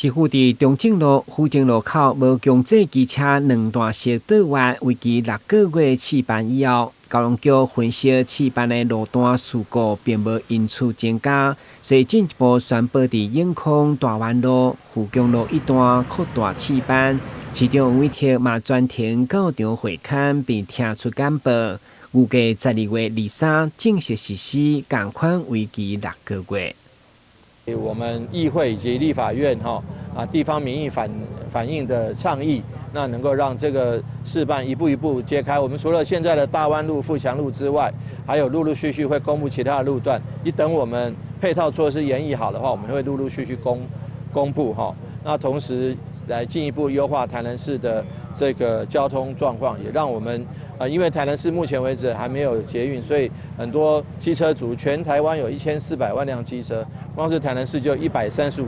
市府伫中正路、府前路口无强制机车两段式倒弯，为期6个月试办以后，高雄局分析试办的路段事故并无因此增加，所以进一步宣布伫永康大湾路、府前路一段扩大试办。市长吴伟霆嘛专程到场会勘并听出简报，预计12月23正式实施，共款为期6个月。我们议会以及立法院地方民意反映的倡议，那能够让这个试办一步一步揭开。我们除了现在的大湾路、富强路之外，还有陆陆续续会公布其他的路段。一等我们配套措施研议好的话，我们会陆陆续续公布那同时来进一步优化台南市的这个交通状况，也让我们因为台南市目前为止还没有捷运，所以很多机车族，全台湾有1400万辆机车，光是台南市就135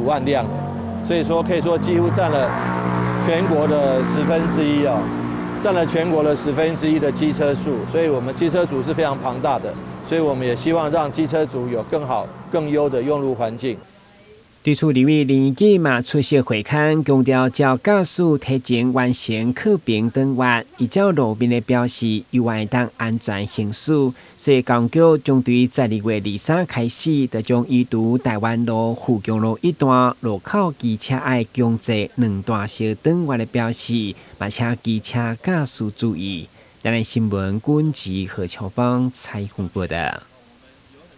万辆，所以说可以说几乎占了全国的1/10占了全国的1/10的机车数，所以我们机车族是非常庞大的，所以我们也希望让机车族有更好、更优的用路环境。对此，立委林义嘛出席会勘，强调照驾驶提前完成课评等话，依照路面的标示，有外当安全行驶。所以，高局将对12月23开始，就将移除台湾路、府前路一段路口机车爱强制2段式等话的标示，嘛请机车驾驶注意。台南新闻军旗何超邦采访报道。